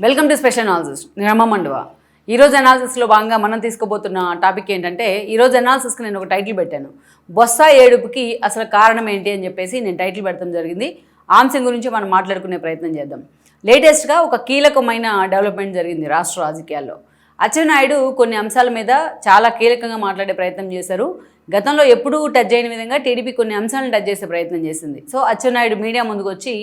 Welcome to special analysis. నేను రమ మండువా. ఈరోజు అనాలిసిస్లో భాగంగా మనం తీసుకోబోతున్న టాపిక్ ఏంటంటే, ఈరోజు అనాలిసిస్కి నేను ఒక టైటిల్ పెట్టాను, బొత్స ఏడుపుకి అసలు కారణం ఏంటి అని చెప్పేసి నేను టైటిల్ పెట్టడం జరిగింది. ఆ అంశం గురించి మనం మాట్లాడుకునే ప్రయత్నం చేద్దాం. లేటెస్ట్గా ఒక కీలకమైన డెవలప్మెంట్ జరిగింది రాష్ట్ర రాజకీయాల్లో. అచ్చెన్నాయుడు కొన్ని అంశాల మీద చాలా కీలకంగా మాట్లాడే ప్రయత్నం చేశారు. గతంలో ఎప్పుడూ టచ్ చేయని విధంగా టీడీపీ కొన్ని అంశాలను టచ్ చేసే ప్రయత్నం చేసింది. సో అచ్చెన్నాయుడు మీడియా ముందుకు వచ్చి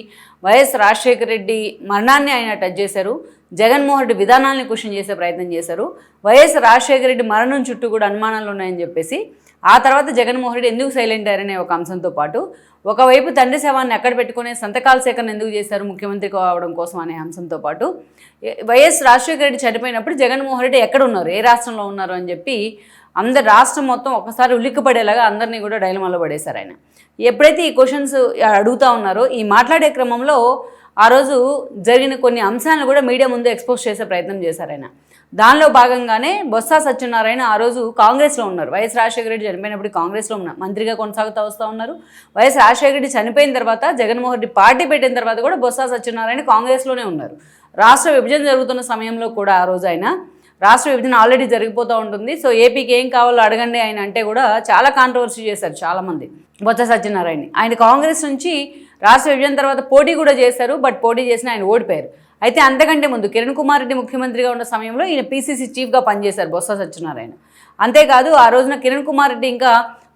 వైఎస్ రాజశేఖర రెడ్డి మరణాన్ని ఆయన టచ్ చేశారు, జగన్మోహన్ రెడ్డి విధానాలను క్వశ్చన్ చేసే ప్రయత్నం చేశారు, వైఎస్ రాజశేఖర రెడ్డి మరణం చుట్టూ కూడా అనుమానాలు ఉన్నాయని చెప్పేసి ఆ తర్వాత జగన్మోహన్ రెడ్డి ఎందుకు సైలెంట్ అయ్యారనే ఒక అంశంతో పాటు, ఒకవైపు తండ్రి శవాన్ని ఎక్కడ పెట్టుకునే సంతకాల సేకరణ ఎందుకు చేశారు ముఖ్యమంత్రి కావడం కోసం అనే అంశంతో పాటు, వైఎస్ రాజశేఖర రెడ్డి చనిపోయినప్పుడు జగన్మోహన్ రెడ్డి ఎక్కడ ఉన్నారు, ఏ రాష్ట్రంలో ఉన్నారు అని చెప్పి అందరు రాష్ట్రం మొత్తం ఒకసారి ఉలిక్కిపడేలాగా అందరినీ కూడా డైలమాలో పడేశారు ఆయన. ఎప్పుడైతే ఈ క్వశ్చన్స్ అడుగుతూ ఉన్నారో, ఈ మాట్లాడే క్రమంలో ఆ రోజు జరిగిన కొన్ని అంశాలను కూడా మీడియా ముందు ఎక్స్పోజ్ చేసే ప్రయత్నం చేశారు ఆయన. దానిలో భాగంగానే బొత్స సత్యనారాయణ ఆ రోజు కాంగ్రెస్లో ఉన్నారు. వైఎస్ రాజశేఖర రెడ్డి చనిపోయినప్పుడు కాంగ్రెస్లో ఉన్నారు, మంత్రిగా కొనసాగుతూ వస్తూ ఉన్నారు. వైఎస్ రాజశేఖర రెడ్డి చనిపోయిన తర్వాత జగన్మోహన్ రెడ్డి పార్టీ పెట్టిన తర్వాత కూడా బొత్స సత్యనారాయణ కాంగ్రెస్లోనే ఉన్నారు. రాష్ట్ర విభజన జరుగుతున్న సమయంలో కూడా ఆ రోజు ఆయన, రాష్ట్ర విభజన ఆల్రెడీ జరిగిపోతూ ఉంటుంది, సో ఏపీకి ఏం కావాలో అడగండి ఆయన అంటే కూడా చాలా కాంట్రవర్సీ చేశారు చాలామంది బొత్స సత్యనారాయణ. ఆయన కాంగ్రెస్ నుంచి రాష్ట్ర విభజన తర్వాత పోటీ కూడా చేశారు, బట్ పోటీ చేసిన ఆయన ఓడిపోయారు. అయితే అంతకంటే ముందు కిరణ్ కుమార్ రెడ్డి ముఖ్యమంత్రిగా ఉన్న సమయంలో ఈయన పీసీసీ చీఫ్గా పనిచేశారు బొత్స సత్యనారాయణ. అంతేకాదు ఆ రోజున కిరణ్ కుమార్ రెడ్డి ఇంకా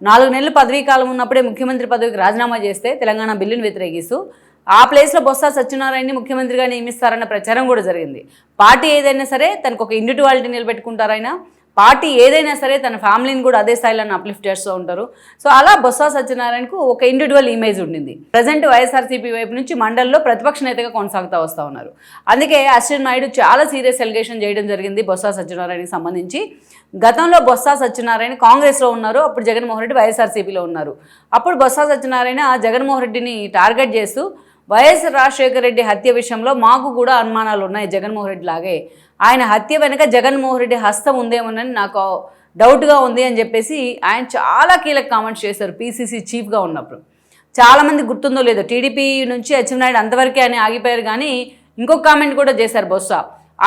4 నెలలు పదవీ కాలం ఉన్నప్పుడే ముఖ్యమంత్రి పదవికి రాజీనామా చేస్తే తెలంగాణ బిల్లును వ్యతిరేకిస్తూ ఆ ప్లేస్లో బొత్స సత్యనారాయణని ముఖ్యమంత్రిగా నియమిస్తారన్న ప్రచారం కూడా జరిగింది. పార్టీ ఏదైనా సరే తనకు ఒక ఇండివిజువాలిటీ నిలబెట్టుకుంటారైనా, పార్టీ ఏదైనా సరే తన ఫ్యామిలీని కూడా అదే స్థాయిలో అప్లిఫ్ట్ చేస్తూ ఉంటారు. సో అలా బొత్స సత్యనారాయణకు ఒక ఇండివిజువల్ ఇమేజ్ ఉండింది. ప్రజెంట్ వైఎస్ఆర్సీపీ వైపు నుంచి మండలిలో ప్రతిపక్ష నేతగా కొనసాగుతూ వస్తూ ఉన్నారు. అందుకే అచ్చెన్నాయుడు చాలా సీరియస్ ఎలిగేషన్ చేయడం జరిగింది బొత్స సత్యనారాయణకి సంబంధించి. గతంలో బొత్స సత్యనారాయణ కాంగ్రెస్లో ఉన్నారు, అప్పుడు జగన్మోహన్ రెడ్డి వైఎస్ఆర్సీపీలో ఉన్నారు. అప్పుడు బొత్స సత్యనారాయణ జగన్మోహన్ రెడ్డిని టార్గెట్ చేస్తూ వైఎస్ రాజశేఖర రెడ్డి హత్య విషయంలో మాకు కూడా అనుమానాలు ఉన్నాయి, జగన్మోహన్ రెడ్డి లాగే ఆయన హత్య వెనుక జగన్మోహన్ రెడ్డి హస్తం ఉందేమోనని నాకు డౌట్గా ఉంది అని చెప్పేసి ఆయన చాలా కీలక కామెంట్స్ చేశారు పీసీసీ చీఫ్గా ఉన్నప్పుడు. చాలామంది గుర్తుందో లేదో, టీడీపీ నుంచి అచ్చెన్నాయుడు అంతవరకే అని ఆగిపోయారు. కానీ ఇంకొక కామెంట్ కూడా చేశారు బొత్స.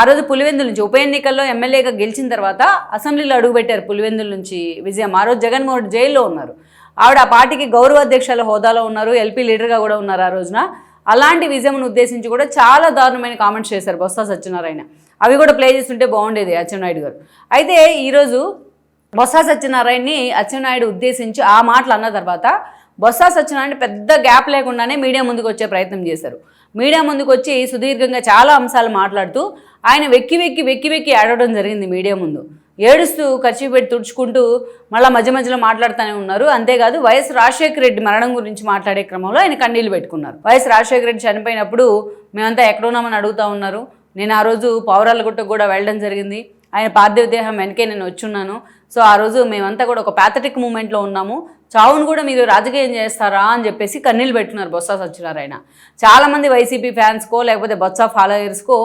ఆ రోజు పులివెందుల నుంచి ఉప ఎన్నికల్లో ఎమ్మెల్యేగా గెలిచిన తర్వాత అసెంబ్లీలో అడుగుపెట్టారు పులివెందుల నుంచి విజయం. ఆ రోజు జగన్మోహన్ రెడ్డి జైల్లో ఉన్నారు, ఆవిడ ఆ పార్టీకి గౌరవ అధ్యక్షుల హోదాలో ఉన్నారు, ఎల్పీ లీడర్గా కూడా ఉన్నారు ఆ రోజున. అలాంటి విజయంను ఉద్దేశించి కూడా చాలా దారుణమైన కామెంట్స్ చేశారు బొత్స సత్యనారాయణ. అవి కూడా ప్లే చేస్తుంటే బాగుండేది అచ్చెన్నాయుడు గారు. అయితే ఈరోజు బొత్స సత్యనారాయణని అచ్చెన్నాయుడు ఉద్దేశించి ఆ మాటలు అన్న తర్వాత బొత్స సత్యనారాయణ పెద్ద గ్యాప్ లేకుండానే మీడియా ముందుకు వచ్చే ప్రయత్నం చేశారు. మీడియా ముందుకు వచ్చి సుదీర్ఘంగా చాలా అంశాలు మాట్లాడుతూ ఆయన వెక్కి వెక్కి ఆడడం జరిగింది మీడియా ముందు. ఏడుస్తూ ఖర్చు పెట్టి తుడుచుకుంటూ మళ్ళీ మధ్యలో మాట్లాడుతూనే ఉన్నారు. అంతేకాదు వైఎస్ రాజశేఖర రెడ్డి మరణం గురించి మాట్లాడే క్రమంలో ఆయన కన్నీళ్లు పెట్టుకున్నారు. వైఎస్ రాజశేఖర రెడ్డి చనిపోయినప్పుడు మేమంతా ఎక్కడున్నామని అడుగుతూ ఉన్నారు. నేను ఆ రోజు పౌరాలగుట్టకు కూడా వెళ్ళడం జరిగింది, ఆయన పార్థివ దేహం వెనకే నేను వచ్చున్నాను. సో ఆ రోజు మేమంతా కూడా ఒక ప్యాథటిక్ మూమెంట్లో ఉన్నాము, చావును కూడా మీరు రాజకీయం చేస్తారా అని చెప్పేసి కన్నీళ్ళు పెట్టుకున్నారు బొత్స సత్యనారాయణ. చాలామంది వైసీపీ ఫ్యాన్స్కో లేకపోతే బొత్స ఫాలోయర్స్కో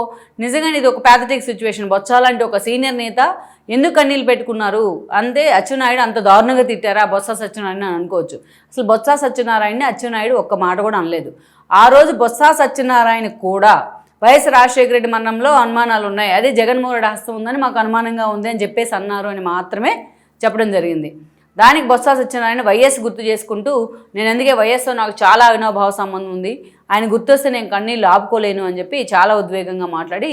నిజంగానే ఇది ఒక ప్యాథటిక్ సిచ్యువేషన్. బొత్స లాంటి ఒక సీనియర్ నేత ఎందుకు కన్నీళ్ళు పెట్టుకున్నారు అంటే, అచ్చెన్నాయుడు అంత దారుణంగా తిట్టారా బొత్స సత్యనారాయణ అని అనుకోవచ్చు. అసలు బొత్స సత్యనారాయణని అచ్చెన్నాయుడు ఒక్క మాట కూడా అనలేదు. ఆ రోజు బొత్స సత్యనారాయణ కూడా వైఎస్ రాజశేఖర రెడ్డి మరణంలో అనుమానాలు ఉన్నాయి, అదే జగన్మోహన్ రెడ్డి హస్తం ఉందని మాకు అనుమానంగా ఉంది అని చెప్పేసి అన్నారు అని మాత్రమే చెప్పడం జరిగింది. దానికి బొత్స సత్యనారాయణ వైఎస్ గుర్తు చేసుకుంటూ, నేను అందుకే వైఎస్తో నాకు చాలా అవినాభావ సంబంధం ఉంది, ఆయన గుర్తొస్తే నేను కన్నీళ్ళు ఆపుకోలేను అని చెప్పి చాలా ఉద్వేగంగా మాట్లాడి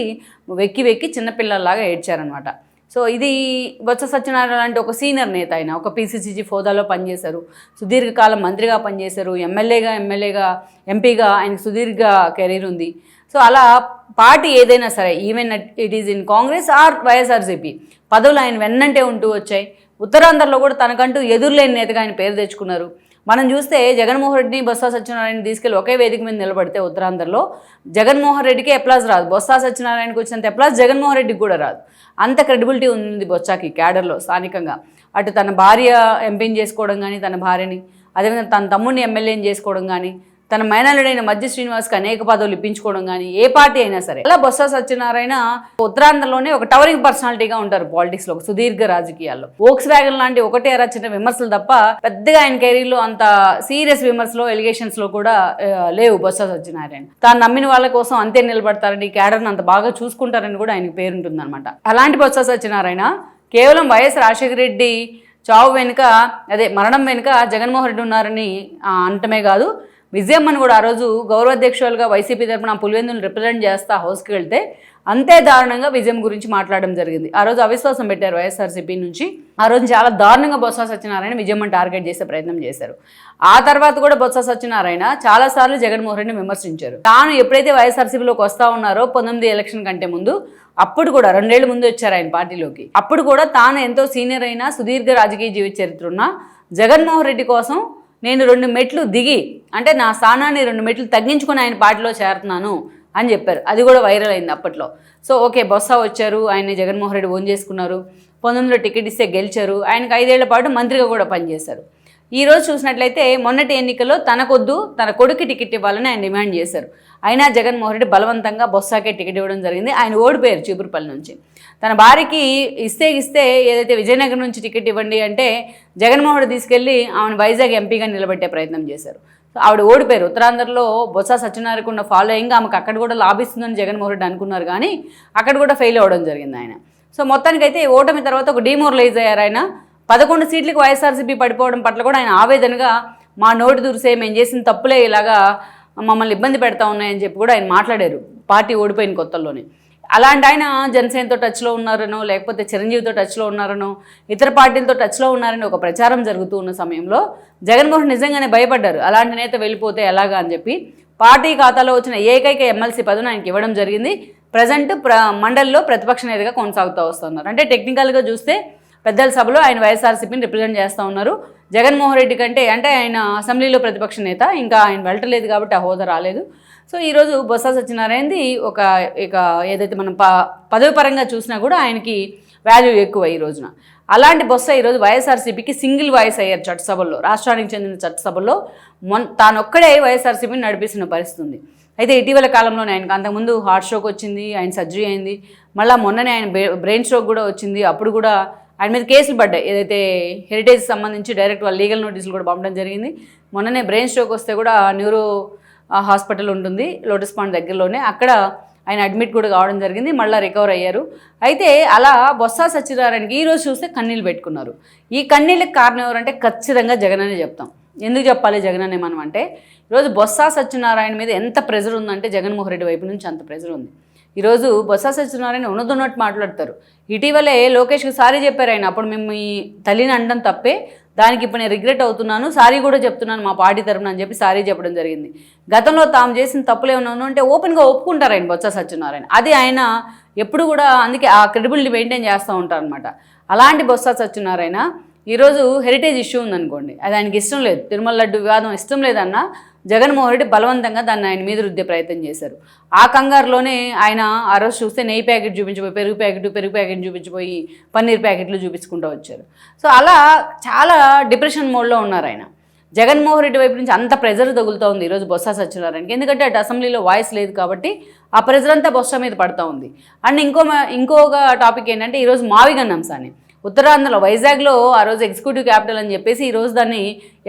వెక్కి చిన్నపిల్లల్లాగా ఏడ్చారనమాట. సో ఇది బొత్స సత్యనారాయణ లాంటి ఒక సీనియర్ నేత, ఆయన ఒక పీసీసీ హోదాలో పనిచేశారు, సుదీర్ఘకాలం మంత్రిగా పనిచేశారు, ఎమ్మెల్యేగా ఎంపీగా ఆయనకు సుదీర్ఘ కెరీర్ ఉంది. సో అలా పార్టీ ఏదైనా సరే, even it is in Congress or YSRCP, పదవులు ఆయన వెన్నంటే ఉంటూ వచ్చాయి. ఉత్తరాంధ్రలో కూడా తనకంటూ ఎదురులేని నేతగా ఆయన పేరు తెచ్చుకున్నారు. మనం చూస్తే జగన్మోహన్ రెడ్డిని బొత్స సత్యనారాయణ తీసుకెళ్ళి ఒకే వేదిక మీద నిలబడితే ఉత్తరాంధ్రలో జగన్మోహన్ రెడ్డికి ఎప్లాజ్ రాదు, బొత్స సత్యనారాయణకి వచ్చినంత ఎప్లాజ్ జగన్మోహన్ రెడ్డికి కూడా రాదు. అంత క్రెడిబిలిటీ ఉంది బొత్సకి క్యాడర్లో స్థానికంగా. అటు తన భార్య ఎంపీని చేసుకోవడం కానీ, తన భార్యని, అదేవిధంగా తన తమ్ముడిని ఎమ్మెల్యేని చేసుకోవడం కానీ, తన మైనారుడైన మధ్య శ్రీనివాస్కి అనేక పదవులు ఇప్పించుకోవడం కానీ ఏ పార్టీ అయినా సరే అలా బొత్స సత్యనారాయణ ఉత్తరాంధ్రలోనే ఒక టవరింగ్ పర్సనాలిటీగా ఉంటారు పాలిటిక్స్ లో, సుదీర్ఘ రాజకీయాల్లో. వోక్స్ వ్యాగన్ లాంటి ఒకటే చిన్న విమర్శలు తప్ప పెద్దగా ఆయన కెరీర్ లో అంత సీరియస్ విమర్శలు ఎలిగేషన్స్ లో కూడా లేవు బొత్స సత్యనారాయణ. తాను నమ్మిన వాళ్ళ కోసం అంతే నిలబడతారని, క్యాడర్ని అంత బాగా చూసుకుంటారని కూడా ఆయనకు పేరుంటుందన్నమాట. అలాంటి బొత్స సత్యనారాయణ కేవలం వైఎస్ రాజశేఖర రెడ్డి చావు వెనుక, అదే మరణం వెనుక జగన్మోహన్ రెడ్డి ఉన్నారని అంటమే కాదు, విజయమ్మను కూడా ఆ రోజు గౌరవాధ్యక్షులుగా వైసీపీ తరఫున పులివెందులను రిప్రజెంట్ చేస్తా హౌస్కి వెళ్తే అంతే దారుణంగా విజయం గురించి మాట్లాడడం జరిగింది. ఆ రోజు అవిశ్వాసం పెట్టారు వైఎస్ఆర్సీపీ నుంచి. ఆ రోజు చాలా దారుణంగా బొత్స సత్యనారాయణ విజయమ్మను టార్గెట్ చేసే ప్రయత్నం చేశారు. ఆ తర్వాత కూడా బొత్స సత్యనారాయణ చాలాసార్లు జగన్మోహన్ రెడ్డిని విమర్శించారు. తాను ఎప్పుడైతే వైఎస్ఆర్సీపీలోకి వస్తా ఉన్నారో 19 ఎలక్షన్ కంటే ముందు, అప్పుడు కూడా 2 ఏళ్ల ముందు వచ్చారు ఆయన పార్టీలోకి. అప్పుడు కూడా తాను ఎంతో సీనియర్ అయినా సుదీర్ఘ రాజకీయ జీవిత చరిత్ర ఉన్న జగన్మోహన్ రెడ్డి కోసం నేను 2 మెట్లు దిగి, అంటే నా స్థానాన్ని 2 మెట్లు తగ్గించుకొని ఆయన పార్టీలో చేరుతున్నాను అని చెప్పారు. అది కూడా వైరల్ అయింది అప్పట్లో. సో ఓకే, బొత్స వచ్చారు, ఆయన్ని జగన్మోహన్ రెడ్డి ఓన్ చేసుకున్నారు, 19లో టికెట్ ఇస్తే గెలిచారు, ఆయనకు 5 ఏళ్ల పాటు మంత్రిగా కూడా పనిచేశారు. ఈరోజు చూసినట్లయితే మొన్నటి ఎన్నికల్లో తనకొద్దు తన కొడుకు టికెట్ ఇవ్వాలని ఆయన డిమాండ్ చేశారు. అయినా జగన్మోహన్ రెడ్డి బలవంతంగా బొత్సకే టికెట్ ఇవ్వడం జరిగింది. ఆయన ఓడిపోయారు చీపురుపల్లి నుంచి. తన భార్యకి ఇస్తే ఏదైతే విజయనగరం నుంచి టికెట్ ఇవ్వండి అంటే జగన్మోహన్ రెడ్డి తీసుకెళ్ళి ఆమెను వైజాగ్ ఎంపీగా నిలబెట్టే ప్రయత్నం చేశారు. ఆవిడ ఓడిపోయారు. ఉత్తరాంధ్రలో బొత్స సత్యనారాయణకు ఉన్న ఫాలోయింగ్ ఆమెకు అక్కడ కూడా లాభిస్తుందని జగన్మోహన్ రెడ్డి అనుకున్నారు, కానీ అక్కడ కూడా ఫెయిల్ అవ్వడం జరిగింది ఆయన. సో మొత్తానికైతే ఓటమి తర్వాత ఒక డిమోరలైజ్ అయ్యారు ఆయన. 11 సీట్లకు వైఎస్ఆర్సీపీ పడిపోవడం పట్ల కూడా ఆయన ఆవేదనగా మా నోటి దురిసే మేము చేసిన తప్పులే ఇలాగా మమ్మల్ని ఇబ్బంది పెడతా ఉన్నాయని చెప్పి కూడా ఆయన మాట్లాడారు పార్టీ ఓడిపోయిన కొత్తల్లోనే. అలాంటి ఆయన జనసేనతో టచ్లో ఉన్నారనో, లేకపోతే చిరంజీవితో టచ్లో ఉన్నారనో, ఇతర పార్టీలతో టచ్లో ఉన్నారని ఒక ప్రచారం జరుగుతూ ఉన్న సమయంలో జగన్మోహన్ నిజంగానే భయపడ్డారు. అలాంటి నేత వెళ్ళిపోతే ఎలాగా అని చెప్పి పార్టీ ఖాతాలో వచ్చిన ఏకైక ఎమ్మెల్సీ పదవిని ఆయనకి ఇవ్వడం జరిగింది. ప్రజెంట్ మండలిలో ప్రతిపక్ష నేతగా కొనసాగుతూ వస్తున్నారు. అంటే టెక్నికల్గా చూస్తే పెద్దల సభలో ఆయన వైఎస్ఆర్సీపీని రిప్రజెంట్ చేస్తూ ఉన్నారు. జగన్మోహన్ రెడ్డి కంటే, అంటే ఆయన అసెంబ్లీలో ప్రతిపక్ష నేత, ఇంకా ఆయన వెళ్ళట్లేదు కాబట్టి ఆ హోదా రాలేదు. సో ఈరోజు బొత్స సత్యనారాయణది ఇక ఏదైతే మనం పదవి పరంగా చూసినా కూడా ఆయనకి వాల్యూ ఎక్కువ ఈ రోజున. అలాంటి బొత్స ఈరోజు వైఎస్ఆర్సీపీకి సింగిల్ వాయిస్ అయ్యారు చట్టసభల్లో, రాష్ట్రానికి చెందిన చట్టసభల్లో. తానొక్కడే వైఎస్ఆర్సీపీని నడిపిస్తున్న పరిస్థితి ఉంది. అయితే ఇటీవల కాలంలోనే ఆయనకు అంతకుముందు హార్ట్ స్ట్రోక్ వచ్చింది, ఆయన సర్జరీ అయింది, మళ్ళీ మొన్ననే ఆయన బ్రెయిన్ స్ట్రోక్ కూడా వచ్చింది. అప్పుడు కూడా ఆయన మీద కేసులు పడ్డాయి. ఏదైతే హెరిటేజ్కి సంబంధించి డైరెక్ట్ వాళ్ళ లీగల్ నోటీసులు కూడా పంపడం జరిగింది. మొన్ననే బ్రెయిన్ స్ట్రోక్ వస్తే కూడా న్యూరో హాస్పిటల్ ఉంటుంది లోటస్ పాండ్ దగ్గరలోనే, అక్కడ ఆయన అడ్మిట్ కూడా కావడం జరిగింది, మళ్ళీ రికవర్ అయ్యారు. అయితే అలా బొత్స సత్యనారాయణకి ఈరోజు చూస్తే కన్నీళ్ళు పెట్టుకున్నారు. ఈ కన్నీళ్ళకి కారణం ఎవరంటే ఖచ్చితంగా జగన్ అనే చెప్తాం. ఎందుకు చెప్పాలి జగన్ అనే మనం అంటే, ఈరోజు బొత్స సత్యనారాయణ మీద ఎంత ప్రెజర్ ఉందంటే జగన్మోహన్ రెడ్డి వైపు నుంచి అంత ప్రెజర్ ఉంది. ఈరోజు బొత్స సత్యనారాయణ ఉన్నట్టు మాట్లాడతారు. ఇటీవలే లోకేష్కి సారీ చెప్పారు ఆయన. అప్పుడు మేము మీ తల్లిని అనడం తప్పే, దానికి ఇప్పుడు నేను రిగ్రెట్ అవుతున్నాను, సారీ కూడా చెప్తున్నాను మా పార్టీ తరఫున అని చెప్పి సారీ చెప్పడం జరిగింది. గతంలో తాము చేసిన తప్పులు ఏమన్నా అంటే ఓపెన్గా ఒప్పుకుంటారు ఆయన బొత్స సత్యనారాయణ. అది ఆయన ఎప్పుడు కూడా అందుకే ఆ క్రెడిబిలిటీ మెయింటైన్ చేస్తూ ఉంటారనమాట. అలాంటి బొత్స సత్యనారాయణ ఈరోజు హెరిటేజ్ ఇష్యూ ఉందనుకోండి, అది ఆయనకి ఇష్టం లేదు, తిరుమల లడ్డు వివాదం ఇష్టం లేదన్నా జగన్మోహన్ రెడ్డి బలవంతంగా దాన్ని ఆయన మీద రుద్దే ప్రయత్నం చేశారు. ఆ కంగారులోనే ఆయన ఆ రోజు చూస్తే నెయ్యి ప్యాకెట్ చూపించిపోయి పెరుగు ప్యాకెట్ చూపించిపోయి పన్నీర్ ప్యాకెట్లు చూపించుకుంటూ వచ్చారు. సో అలా చాలా డిప్రెషన్ మోడ్లో ఉన్నారు ఆయన. జగన్మోహన్ రెడ్డి వైపు నుంచి అంత ప్రెజర్ తగులుతూ ఉంది ఈరోజు బొత్స సత్యనారాయణకి. ఎందుకంటే అటు అసెంబ్లీలో వాయిస్ లేదు కాబట్టి ఆ ప్రెజర్ అంతా బొత్స మీద పడుతూ ఉంది. అండ్ ఇంకొక టాపిక్ ఏంటంటే ఈరోజు మావిగన్ అంశాన్ని ఉత్తరాంధ్రలో వైజాగ్లో ఆ రోజు ఎగ్జిక్యూటివ్ క్యాపిటల్ అని చెప్పేసి ఈరోజు దాన్ని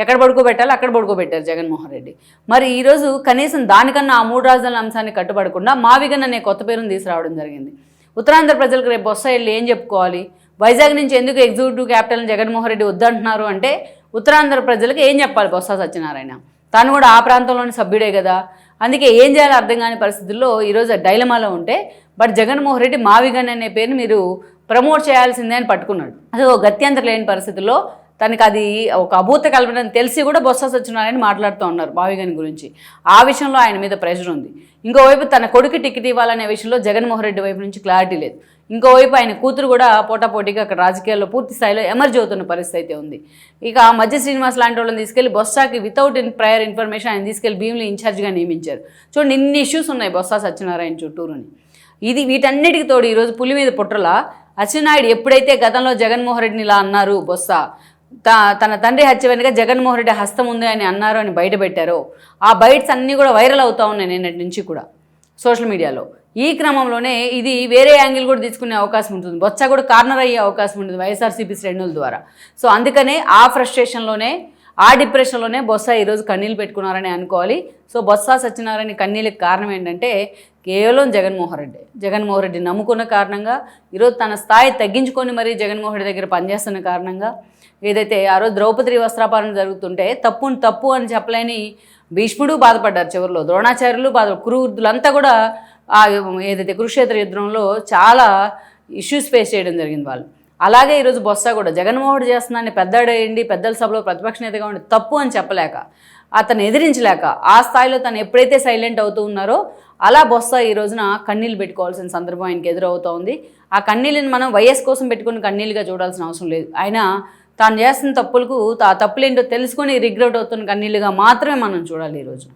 ఎక్కడ పడుకోబెట్టాలో అక్కడ పడుకోబెట్టారు జగన్మోహన్ రెడ్డి. మరి ఈరోజు కనీసం దానికన్నా ఆ 3 రాజధానుల అంశాన్ని కట్టుబడకుండా మావిగన్ అనే కొత్త పేరును తీసుకురావడం జరిగింది. ఉత్తరాంధ్ర ప్రజలకు రేపు బొత్స వెళ్ళి ఏం చెప్పుకోవాలి? వైజాగ్ నుంచి ఎందుకు ఎగ్జిక్యూటివ్ క్యాపిటల్ని జగన్మోహన్ రెడ్డి వద్దంటున్నారు అంటే ఉత్తరాంధ్ర ప్రజలకు ఏం చెప్పాలి బొత్స సత్యనారాయణ? తాను కూడా ఆ ప్రాంతంలోని సభ్యుడే కదా. అందుకే ఏం చేయాలో అర్థం కాని పరిస్థితుల్లో ఈరోజు డైలమాలో ఉంటే, బట్ జగన్మోహన్ రెడ్డి మావిగన్ అనే పేరుని మీరు ప్రమోట్ చేయాల్సిందే అని పట్టుకున్నాడు. అది గత్యంతరం లేని పరిస్థితుల్లో తనకి అది ఒక అభూత కల్పన తెలిసి కూడా బొత్స సత్యనారాయణ మాట్లాడుతూ ఉన్నారు మావిగన్ గురించి. ఆ విషయంలో ఆయన మీద ప్రెషర్ ఉంది. ఇంకోవైపు తన కొడుకు టికెట్ ఇవ్వాలనే విషయంలో జగన్మోహన్ రెడ్డి వైపు నుంచి క్లారిటీ లేదు. ఇంకోవైపు ఆయన కూతురు కూడా పోటాపోటీగా అక్కడ రాజకీయాల్లో పూర్తి స్థాయిలో ఎమర్జ్ అవుతున్న పరిస్థితి అయితే ఉంది. ఇక మధ్య శ్రీనివాస్ లాంటి వాళ్ళని తీసుకెళ్లి బొత్సకి వితౌట్ ప్రయర్ ఇన్ఫర్మేషన్ ఆయన తీసుకెళ్లి భీమిలి ఇన్ఛార్జ్గా నియమించారు. చూడండి, ఇన్ని ఇష్యూస్ ఉన్నాయి బొత్స సత్యనారాయణ చుట్టూరుని. వీటన్నిటికి తోడు ఈరోజు పులి మీద పుట్రలా అచ్చెన్నాయుడు ఎప్పుడైతే గతంలో జగన్మోహన్ రెడ్డిని ఇలా అన్నారు బొత్స, తన తండ్రి హత్య వెనుక జగన్మోహన్ రెడ్డి హస్తం ఉంది అని అన్నారు అని బయటపెట్టారో ఆ బైట్స్ అన్నీ కూడా వైరల్ అవుతా ఉన్నాయి నిన్నటి నుంచి కూడా సోషల్ మీడియాలో. ఈ క్రమంలోనే ఇది వేరే యాంగిల్ కూడా తీసుకునే అవకాశం ఉంటుంది, బొత్స కూడా కార్నర్ అయ్యే అవకాశం ఉంటుంది వైఎస్ఆర్సీపీ శ్రేణుల ద్వారా. సో అందుకనే ఆ ఫ్రస్ట్రేషన్లోనే ఆ డిప్రెషన్లోనే బొత్స ఈరోజు కన్నీళ్ళు పెట్టుకున్నారని అనుకోవాలి. సో బొత్స సత్యనారాయణ కన్నీళ్ళకి కారణం ఏంటంటే కేవలం జగన్మోహన్ రెడ్డి నమ్ముకున్న కారణంగా, ఈరోజు తన స్థాయి తగ్గించుకొని మరీ జగన్మోహన్ రెడ్డి దగ్గర పనిచేస్తున్న కారణంగా, ఏదైతే ఆ రోజు ద్రౌపది వస్త్రాపహరణ జరుగుతుంటే తప్పు అని చెప్పలేని భీష్ముడు బాధపడ్డారు, చివరిలో ద్రోణాచార్యులు కురువృద్ధులంతా కూడా ఏదైతే కురుక్షేత్ర యుద్ధంలో చాలా ఇష్యూస్ ఫేస్ చేయడం జరిగింది వాళ్ళు. అలాగే ఈరోజు బొత్స కూడా జగన్మోహన్ రెడ్డి చేస్తున్నాన్ని పెద్దడేయండి, పెద్దల సభలో ప్రతిపక్ష నేతగా ఉండి తప్పు అని చెప్పలేక, అతను ఎదిరించలేక, ఆ స్థాయిలో తను ఎప్పుడైతే సైలెంట్ అవుతూ ఉన్నారో అలా బొత్స ఈ రోజున కన్నీళ్ళు పెట్టుకోవాల్సిన సందర్భం ఆయనకి ఎదురవుతూ ఉంది. ఆ కన్నీళ్ళని మనం వైఎస్ కోసం పెట్టుకుని కన్నీళ్ళుగా చూడాల్సిన అవసరం లేదు. ఆయన తాను చేస్తున్న తప్పులకు ఆ తప్పులేంటో తెలుసుకొని రిగ్రెట్ అవుతున్న కన్నీళ్ళుగా మాత్రమే మనం చూడాలి ఈరోజు.